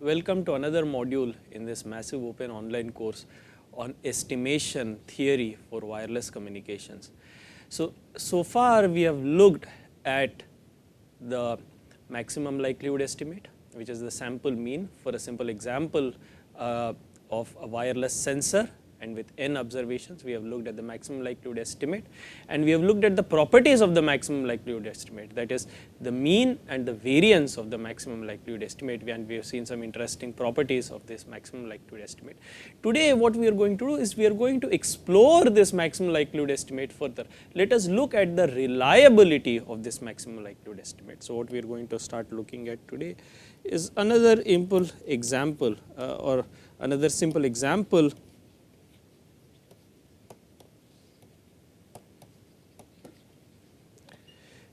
Welcome to another module in this massive open online course on estimation theory for wireless communications. So far we have looked at the maximum likelihood estimate, which is the sample mean for a simple example of a wireless sensor, and with n observations we have looked at the maximum likelihood estimate, and we have looked at the properties of the maximum likelihood estimate, that is the mean and the variance of the maximum likelihood estimate, and we have seen some interesting properties of this maximum likelihood estimate. Today what we are going to do is we are going to explore this maximum likelihood estimate further. Let us look at the reliability of this maximum likelihood estimate. So what we are going to start looking at today is another simple example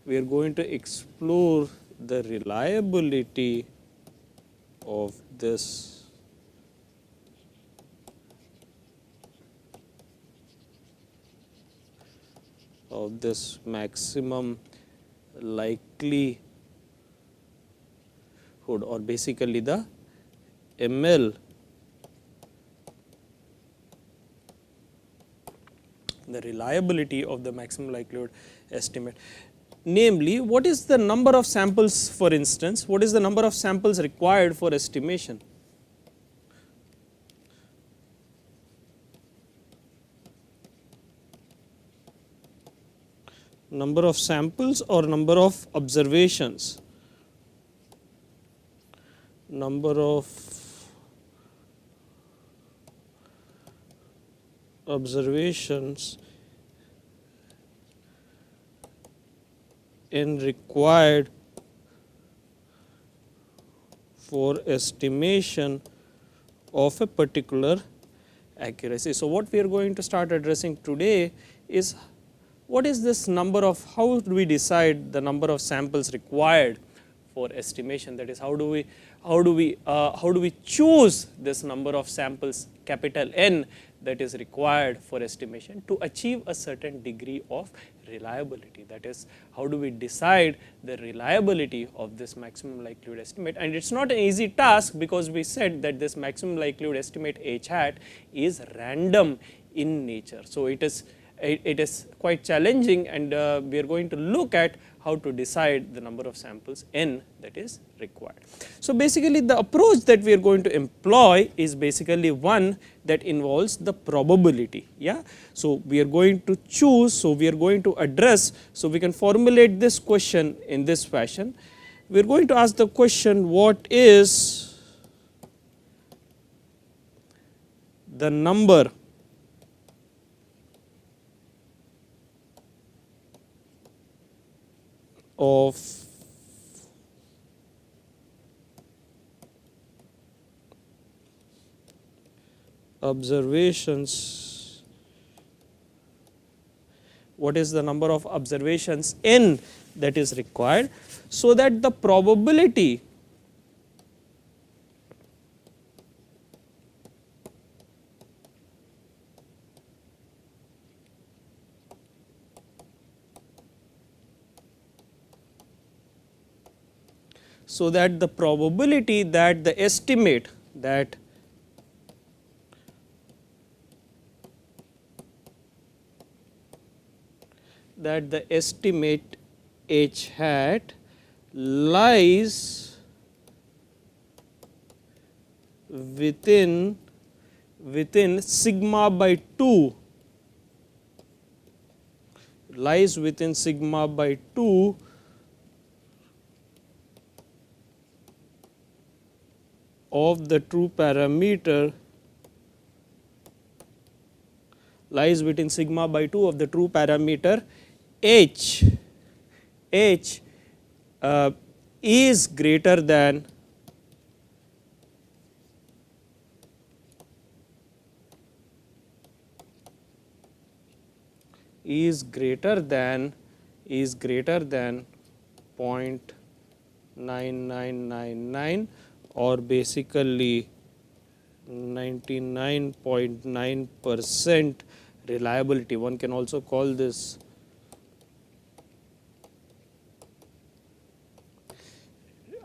we are going to explore the reliability of this maximum likelihood, or basically the ML, the reliability of the maximum likelihood estimate. Namely, what is the number of samples, for instance, what is the number of samples required for estimation? Number of samples or number of observations? Number of observations n required for estimation of a particular accuracy. So what we are going to start addressing today is what is this number of, how do we decide the number of samples required for estimation, that is how do we choose this number of samples capital N that is required for estimation to achieve a certain degree of reliability, that is how do we decide the reliability of this maximum likelihood estimate. And it is not an easy task, because we said that this maximum likelihood estimate H hat is random in nature. So it is quite challenging, and we are going to look at how to decide the number of samples n that is required. So basically the approach that we are going to employ is basically one that involves the probability. Yeah. So we are going to choose, so we are going to address, so we can formulate this question in this fashion. We are going to ask the question, what is the number of observations, what is the number of observations n that is required, so that the probability that the estimate that the estimate H hat lies within sigma by 2, lies within sigma by 2 of the true parameter, lies within sigma by 2 of the true parameter H. H is greater than is greater than 0.9999, or basically 99.9% reliability. One can also call this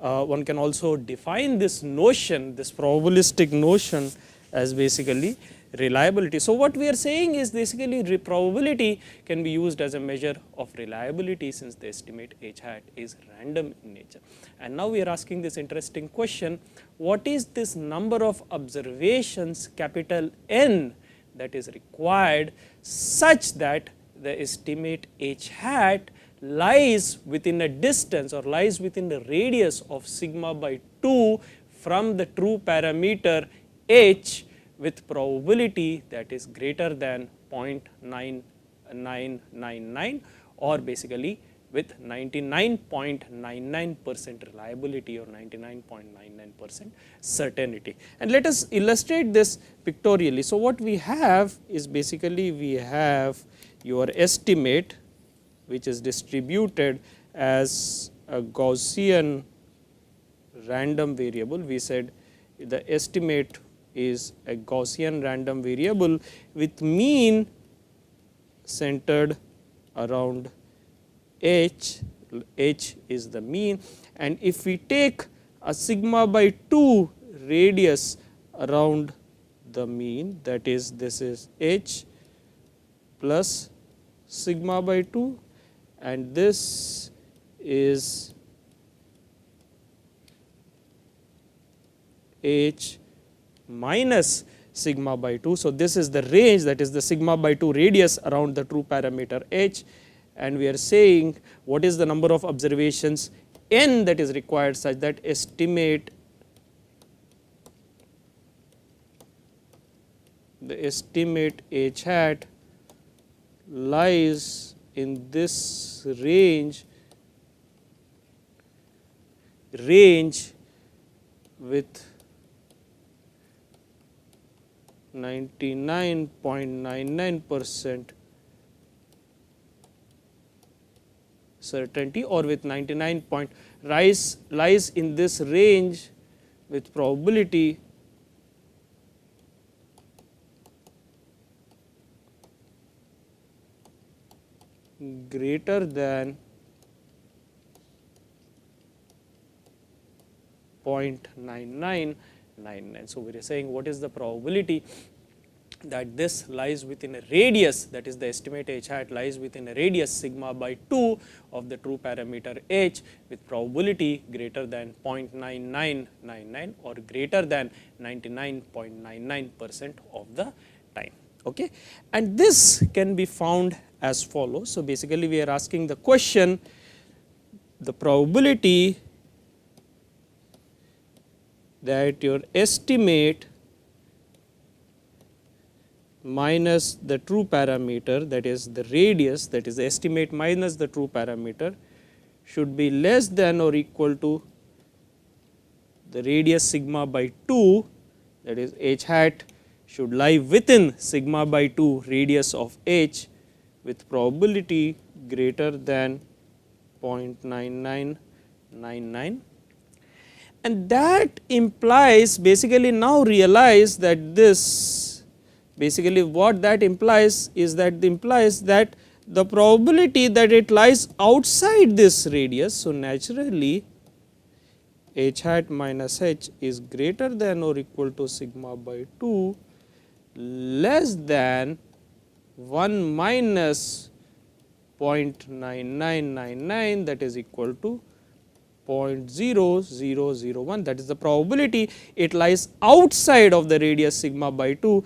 one can also define this notion, this probabilistic notion, as basically reliability. So what we are saying is basically probability can be used as a measure of reliability, since the estimate h hat is random in nature. And now we are asking this interesting question: what is this number of observations capital N that is required such that the estimate h hat lies within a distance or lies within the radius of sigma by 2 from the true parameter h with probability that is greater than 0.9999, or basically with 99.99% reliability or 99.99% certainty. And let us illustrate this pictorially. So what we have is basically we have your estimate, which is distributed as a Gaussian random variable. We said the estimate is a Gaussian random variable with mean centered around h is the mean, and if we take a sigma by 2 radius around the mean, that is, this is h plus sigma by 2, and this is h minus sigma by 2. So this is the range, that is the sigma by 2 radius around the true parameter h, and we are saying what is the number of observations n that is required such that estimate h hat lies in this range with 99.99% certainty, or with 99 lies in this range with probability greater than 0.9999. So we are saying what is the probability that this lies within a radius, that is the estimate h hat lies within a radius sigma by 2 of the true parameter h with probability greater than 0.9999 or greater than 99.99% of the time. Okay. And this can be found as follows. So basically we are asking the question, the probability that your estimate minus the true parameter, that is the radius, that is the estimate minus the true parameter, should be less than or equal to the radius sigma by 2, that is h hat should lie within sigma by 2 radius of h with probability greater than 0.9999. And that implies, basically now realize that this, basically what that implies is that the probability that it lies outside this radius. So naturally h hat minus h is greater than or equal to sigma by 2 less than 1 minus 0.9999, that is equal to 0.0001, that is the probability it lies outside of the radius sigma by 2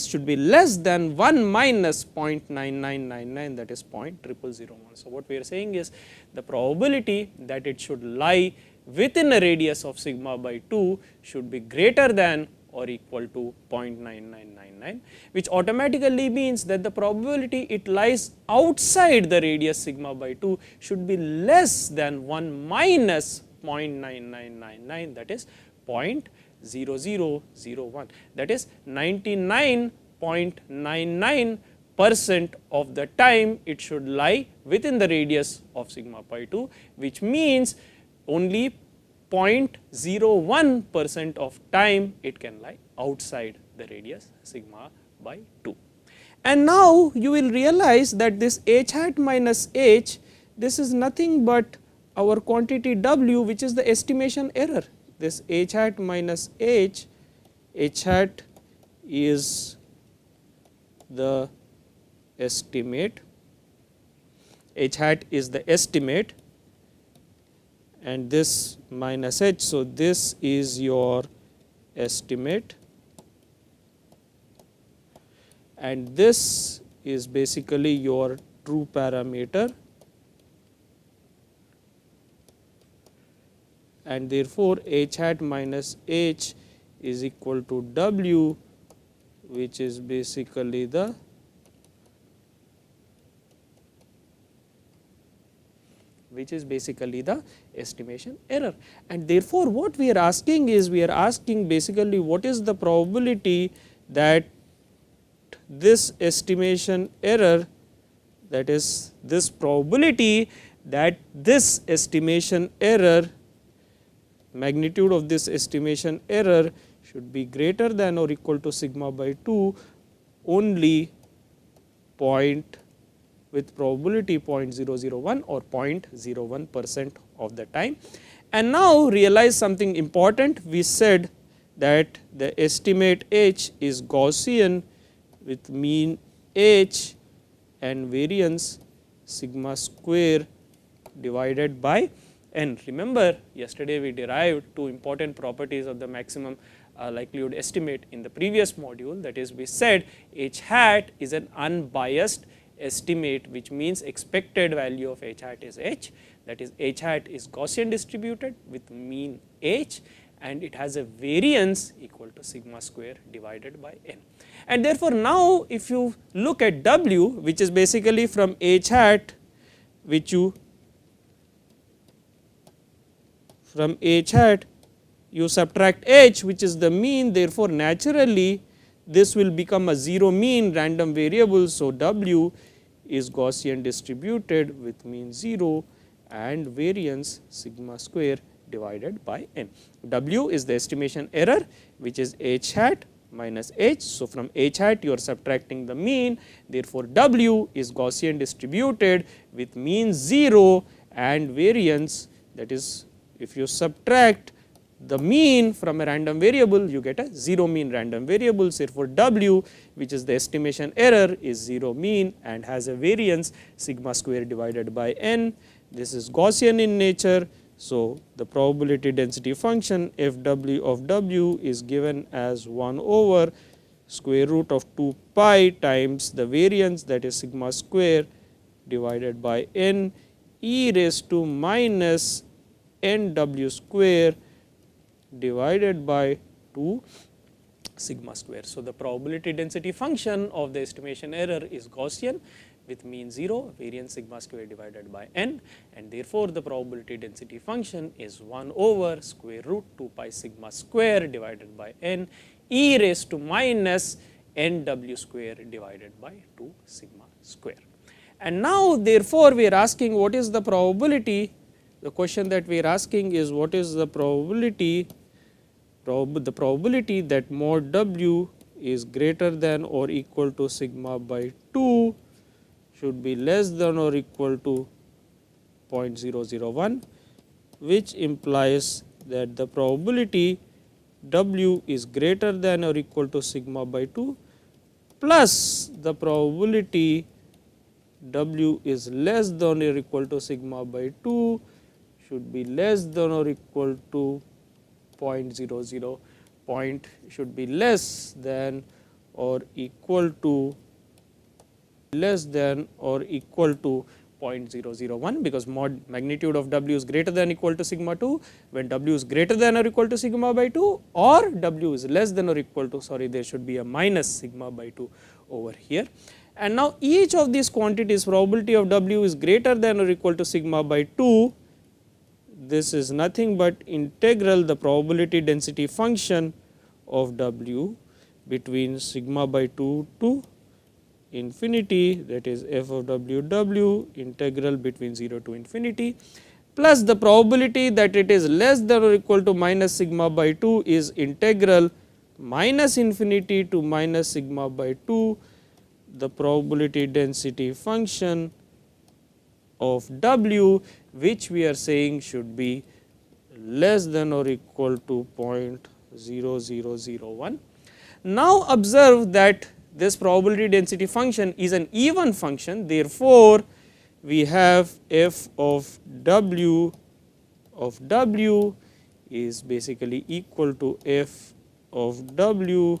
should be less than 1 minus 0.9999, that is 0.0001. So what we are saying is the probability that it should lie within a radius of sigma by 2 should be greater than or equal to 0.9999, which automatically means that the probability it lies outside the radius sigma by 2 should be less than 1 minus 0.9999, that is 0.0001, that is 99.99% of the time it should lie within the radius of sigma by 2, which means only 0.01% of time it can lie outside the radius sigma by 2. And now you will realize that this h hat minus h, this is nothing but our quantity W, which is the estimation error. This h hat minus h hat is the estimate, h hat is the estimate, and this minus h. So, this is your estimate, and this is basically your true parameter, and therefore, h hat minus h is equal to W, which is basically the estimation error. And therefore, what we are asking is, we are asking basically what is the probability that this estimation error, that is this probability that this estimation error, magnitude of this estimation error should be greater than or equal to sigma by 2 only point with probability 0.001 or 0.01% of the time. And now realize something important. We said that the estimate h is Gaussian with mean h and variance sigma square divided by n. Remember, yesterday we derived two important properties of the maximum likelihood estimate in the previous module. That is, we said h hat is an unbiased estimate, which means expected value of h hat is h, that is h hat is Gaussian distributed with mean h, and it has a variance equal to sigma square divided by n. And therefore, now if you look at W, which is basically from h hat, which you from h hat you subtract h, which is the mean. Therefore, naturally this will become a 0 mean random variable. So, W is Gaussian distributed with mean 0 and variance sigma square divided by n. W is the estimation error, which is h hat minus h. So, from h hat you are subtracting the mean. Therefore, W is Gaussian distributed with mean 0 and variance, that is, if you subtract the mean from a random variable, you get a 0 mean random variable. Therefore, W, which is the estimation error, is 0 mean and has a variance sigma square divided by n. This is Gaussian in nature. So, the probability density function Fw of W is given as 1 over square root of 2 pi times the variance, that is sigma square divided by n e raised to minus n W square divided by 2 sigma square. So, the probability density function of the estimation error is Gaussian with mean 0, variance sigma square divided by n, and therefore, the probability density function is 1 over square root 2 pi sigma square divided by n e raised to minus n W square divided by 2 sigma square. And now, therefore, we are asking what is the probability. The question that we are asking is what is the probability, the probability that mod W is greater than or equal to sigma by 2 should be less than or equal to 0.001, which implies that the probability W is greater than or equal to sigma by 2 plus the probability W is less than or equal to sigma by 2 should be less than or equal to 0.00 point should be less than or equal to 0.001, because mod magnitude of W is greater than or equal to sigma 2 when W is greater than or equal to sigma by 2, or W is less than or equal to, sorry, there should be a minus sigma by 2 over here. And now, each of these quantities, probability of W is greater than or equal to sigma by 2, this is nothing but integral the probability density function of W between sigma by 2 to infinity, that is f of W integral between 0 to infinity, plus the probability that it is less than or equal to minus sigma by 2 is integral minus infinity to minus sigma by 2, the probability density function of w, which we are saying should be less than or equal to 0.0001. Now observe that this probability density function is an even function, therefore we have f of w is basically equal to f of w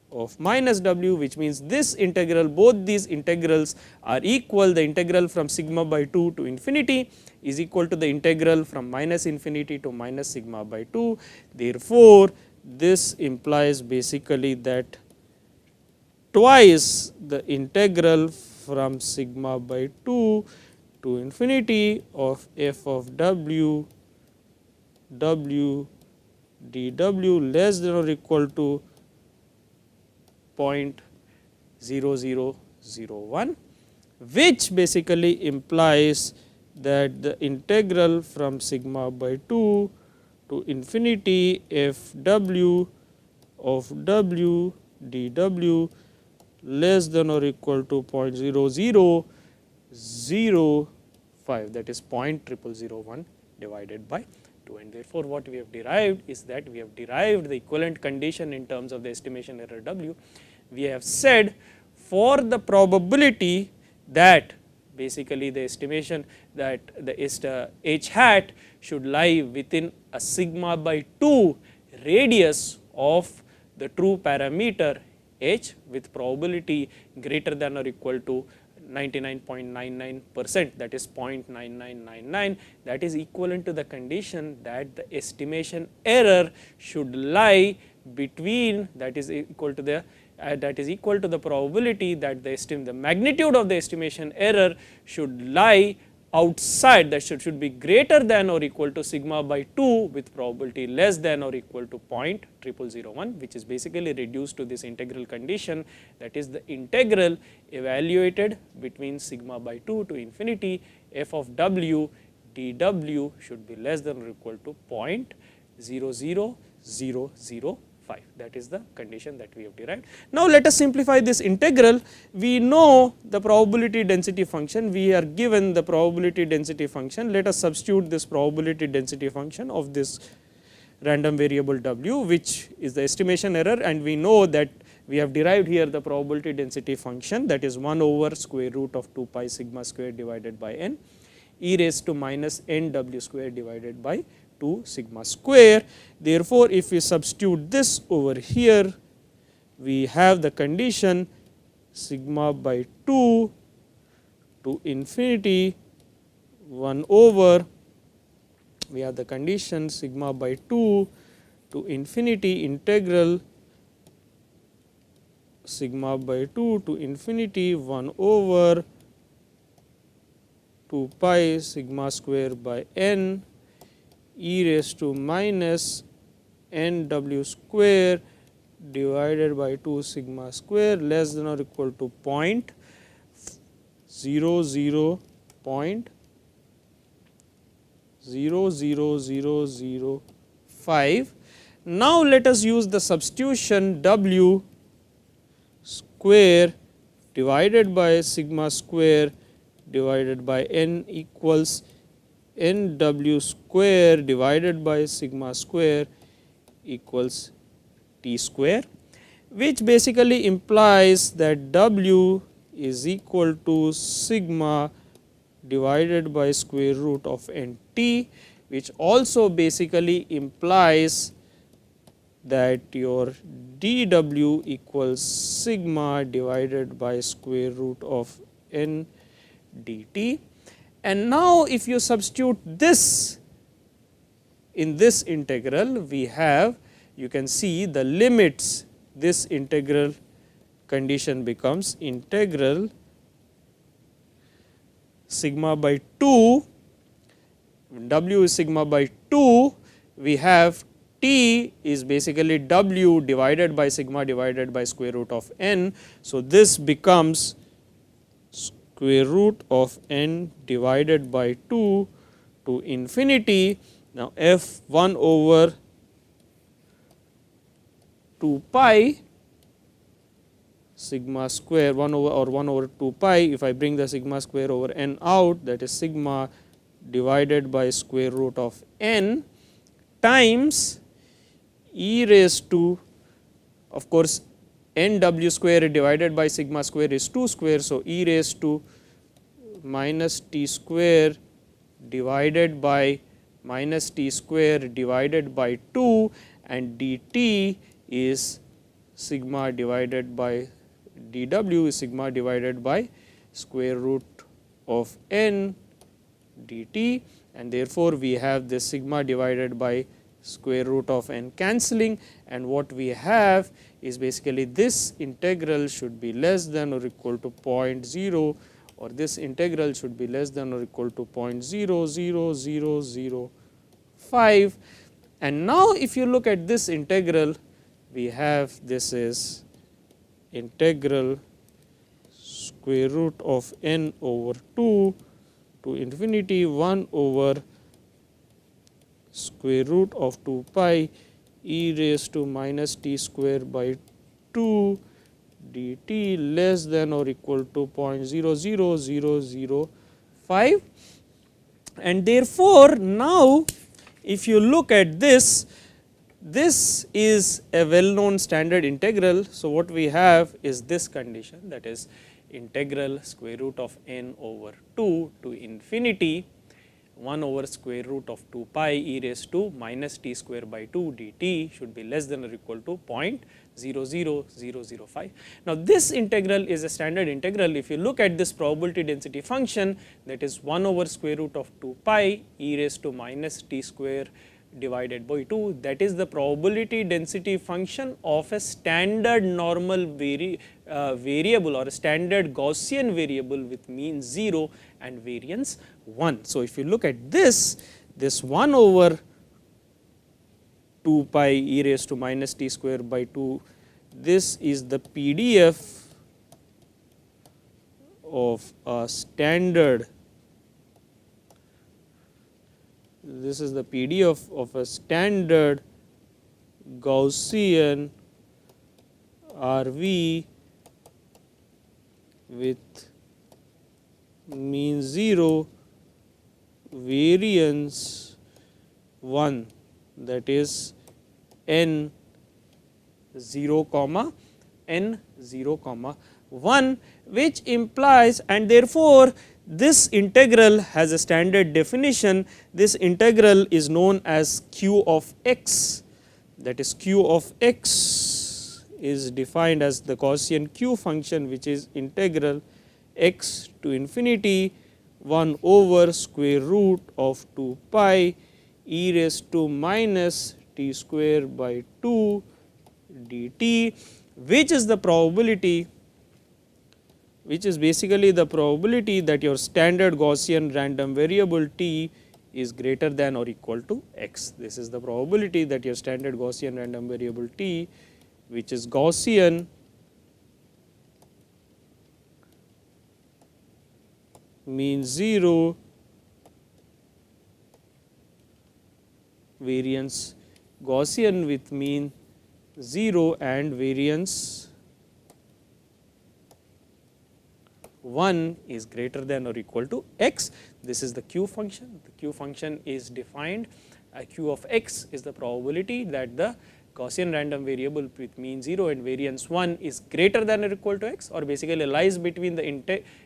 of minus w, which means this integral, both these integrals are equal. The integral from sigma by 2 to infinity is equal to the integral from minus infinity to minus sigma by 2. Therefore, this implies basically that twice the integral from sigma by 2 to infinity of f of w dw less than or equal to 0.0001, which basically implies that the integral from sigma by 2 to infinity f w of w dw less than or equal to 0.0005, that is 0.0001 divided by 2, and therefore what we have derived is that we have derived the equivalent condition in terms of the estimation error w. We have said for the probability that basically the estimation that the h hat should lie within a sigma by 2 radius of the true parameter h with probability greater than or equal to 99.99%, that is 0.9999, that is equivalent to the condition that the estimation error should lie between, that is equal to the probability that the magnitude of the estimation error should lie outside, that should be greater than or equal to sigma by 2 with probability less than or equal to 0.0001, which is basically reduced to this integral condition, that is the integral evaluated between sigma by 2 to infinity f of w dw should be less than or equal to 0.00005. That is the condition that we have derived. Now let us simplify this integral. We know the probability density function, we are given the probability density function. Let us substitute this probability density function of this random variable w, which is the estimation error, and we know that we have derived here the probability density function, that is 1 over square root of 2 pi sigma square divided by n e raised to minus n w square divided by 2 sigma square. Therefore, if we substitute this over here, we have the condition sigma by 2 to infinity 1 over, we have the condition sigma by 2 to infinity integral sigma by 2 to infinity 1 over 2 pi sigma square by n e raised to minus n w square divided by 2 sigma square less than or equal to 0.000005. Now let us use the substitution w square divided by sigma square divided by n equals n w square divided by sigma square equals t square, which basically implies that w is equal to sigma divided by square root of n t, which also basically implies that your dw equals sigma divided by square root of n dt. And now if you substitute this in this integral, we have, you can see the limits, this integral condition becomes integral sigma by 2, w is sigma by 2, we have t is basically w divided by sigma divided by square root of n. So, this becomes square root of n divided by 2 to infinity. Now, f 1 over 2 pi sigma square 1 over or 1 over 2 pi. If I bring the sigma square over n out, that is sigma divided by square root of n times e raised to, of course, n w square divided by sigma square is 2 square. So, e raised to minus t square divided by minus t square divided by 2, and dt is sigma divided by dw is sigma divided by square root of n dt, and therefore, we have this sigma divided by square root of n cancelling, and what we have is basically this integral should be less than or equal to 0.0, or this integral should be less than or equal to 0.00005. And now, if you look at this integral, we have this is integral square root of n over 2 to infinity 1 over square root of 2 pi e raised to minus t square by 2 dt less than or equal to 0.00005. And therefore, now if you look at this, this is a well known standard integral. So, what we have is this condition, that is integral square root of n over 2 to infinity 1 over square root of 2 pi e raised to minus t square by 2 dt should be less than or equal to 0.00005. Now, this integral is a standard integral. If you look at this probability density function, that is 1 over square root of 2 pi e raised to minus t square divided by 2, that is the probability density function of a standard normal variable or a standard Gaussian variable with mean 0 and variance 1. So, if you look at this 1 over 2 pi e raised to minus t square by 2, this is the PDF of a standard, this is the PDF of a standard Gaussian RV with mean 0, variance 1, that is n 0 comma n 0 comma 1, which implies, and therefore, this integral has a standard definition. This integral is known as q of x, that is q of x is defined as the Gaussian q function, which is integral x to infinity 1 over square root of 2 pi e raised to minus t square by 2 dt, which is the probability, which is basically the probability that your standard Gaussian random variable t is greater than or equal to x. This is the probability that your standard Gaussian random variable t, which is Gaussian mean 0, variance Gaussian with mean 0 and variance 1 is greater than or equal to x. This is the q function. The q function is defined, q of x is the probability that the Gaussian random variable with mean 0 and variance 1 is greater than or equal to x, or basically lies between the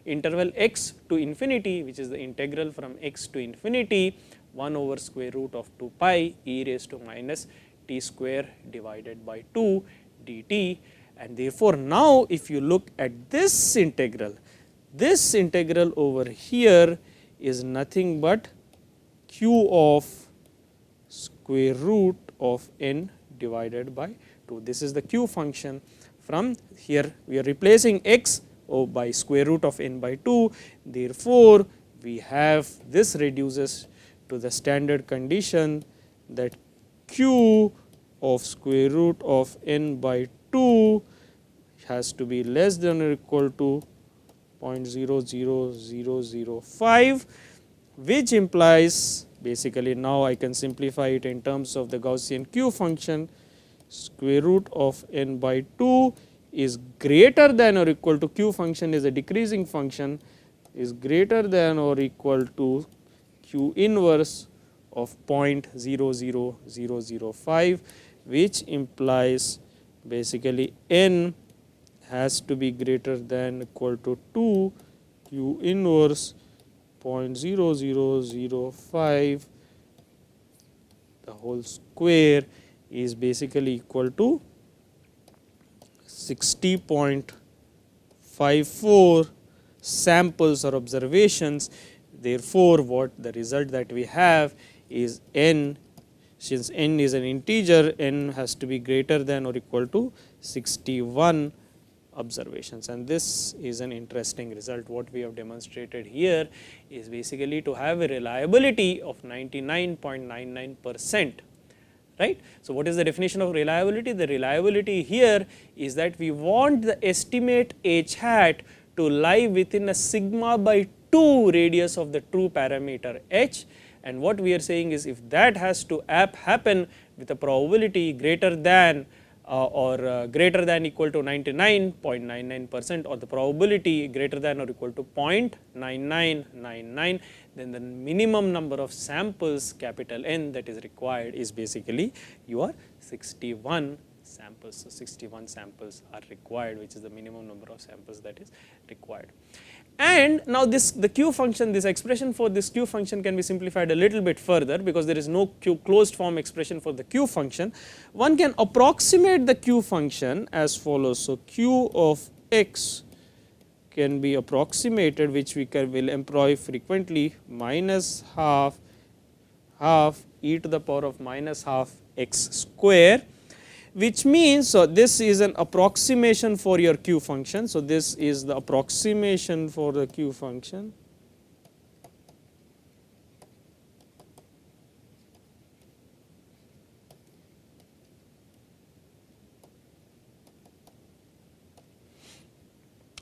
interval x to infinity, which is the integral from x to infinity 1 over square root of 2 pi e raised to minus t square divided by 2 dt. And therefore, now if you look at this integral over here is nothing but q of square root of n divided by 2. This is the q function. From here we are replacing x by square root of n by 2. Therefore, we have this reduces to the standard condition that q of square root of n by 2 has to be less than or equal to 0.00005, which implies basically now I can simplify it in terms of the Gaussian q function, square root of n by 2 is greater than or equal to, q function is a decreasing function, is greater than or equal to q inverse of 0.00005, which implies basically n has to be greater than equal to 2 q inverse 0.0005 the whole square is basically equal to 60.54 samples or observations. Therefore, what the result that we have is n, since n is an integer, n has to be greater than or equal to 61 observations, and this is an interesting result. What we have demonstrated here is basically to have a reliability of 99.99%. Right. So, what is the definition of reliability? The reliability here is that we want the estimate h hat to lie within a sigma by 2 radius of the true parameter h, and what we are saying is, if that has to happen with a probability greater than greater than equal to 99.99%, or the probability greater than or equal to 0.9999, then the minimum number of samples capital N that is required is basically your 61 samples. So, 61 samples are required, which is the minimum number of samples that is required. And now this, the q function, this expression for this q function can be simplified a little bit further, because there is no closed form expression for the q function. One can approximate the q function as follows. So, q of x can be approximated, which we will employ frequently, minus half e to the power of minus half x square, which means, so this is an approximation for your q function. So, this is the approximation for the q function.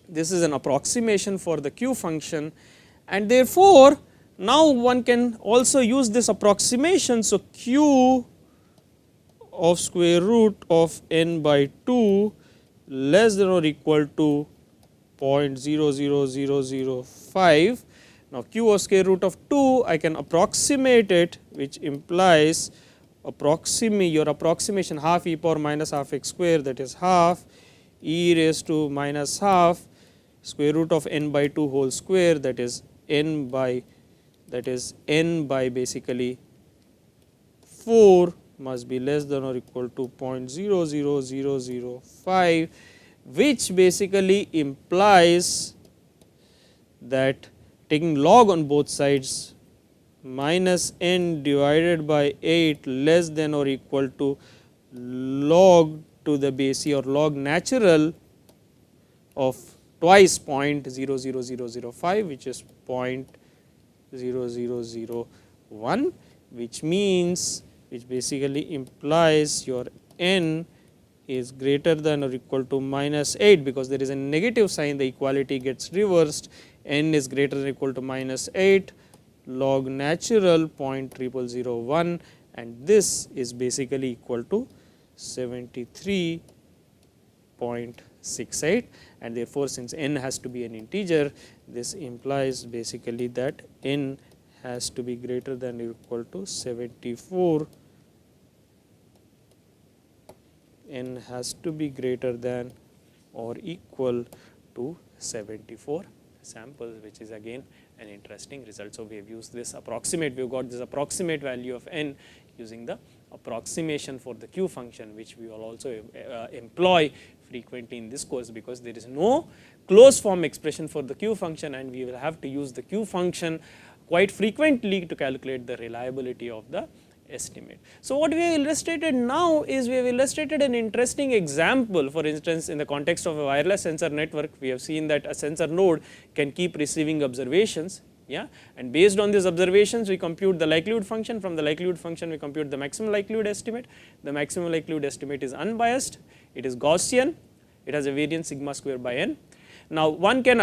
This is an approximation for the q function, and therefore, now one can also use this approximation. So, q of square root of n by 2 less than or equal to 0.00005. Now, q of square root of 2 I can approximate it, which implies your approximation half e power minus half x square, that is half e raised to minus half square root of n by 2 whole square, that is n by basically 4 must be less than or equal to 0.00005, which basically implies that taking log on both sides, minus n divided by 8 less than or equal to log to the base e or log natural of twice 0.00005, which is 0.0001, which means, which basically implies your n is greater than or equal to minus 8, because there is a negative sign, the equality gets reversed, n is greater than or equal to minus 8 log natural 0.0001, and this is basically equal to 73.68, and therefore, since n has to be an integer, this implies basically that n has to be greater than or equal to 74, n has to be greater than or equal to 74 samples, which is again an interesting result. So, we have used this approximate, we have got this approximate value of n using the approximation for the q function, which we will also employ frequently in this course, because there is no closed form expression for the q function, and we will have to use the q function quite frequently to calculate the reliability of the estimate. So, what we have illustrated now is we have illustrated an interesting example. For instance, in the context of a wireless sensor network, we have seen that a sensor node can keep receiving observations, and based on these observations we compute the likelihood function. From the likelihood function we compute the maximum likelihood estimate. The maximum likelihood estimate is unbiased, it is Gaussian, it has a variance sigma square by n. Now, one can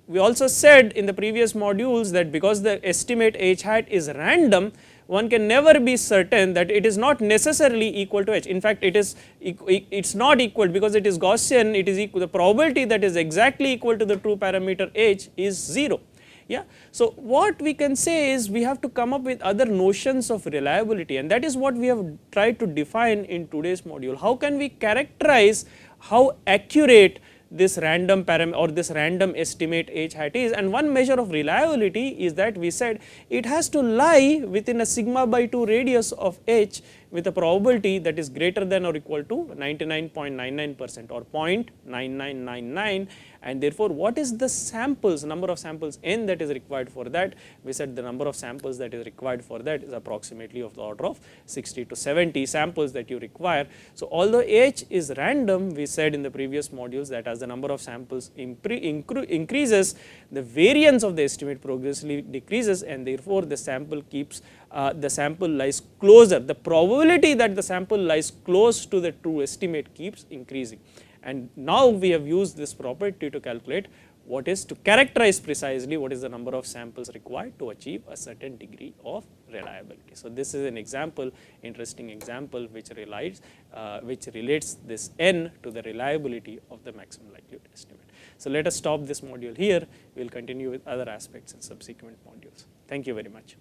we also said in the previous modules that because the estimate h hat is random, one can never be certain that it is not necessarily equal to h. In fact, it's not equal because it is Gaussian, it is equal, the probability that is exactly equal to the true parameter h is 0. Yeah. So, what we can say is we have to come up with other notions of reliability, and that is what we have tried to define in today's module. How can we characterize how accurate this random parameter or this random estimate h hat is, and one measure of reliability is that we said it has to lie within a sigma by 2 radius of h with a probability that is greater than or equal to 99.99% or 0.9999, and therefore what is the samples, number of samples n that is required for that? We said the number of samples that is required for that is approximately of the order of 60 to 70 samples that you require. So, although h is random, we said in the previous modules that as the number of samples increases, the variance of the estimate progressively decreases, and therefore the sample keeps the sample lies closer, the probability that the sample lies close to the true estimate keeps increasing. And now we have used this property to calculate what is to characterize precisely what is the number of samples required to achieve a certain degree of reliability. So, this is an example, interesting example which relates this n to the reliability of the maximum likelihood estimate. So, let us stop this module here, we will continue with other aspects in subsequent modules. Thank you very much.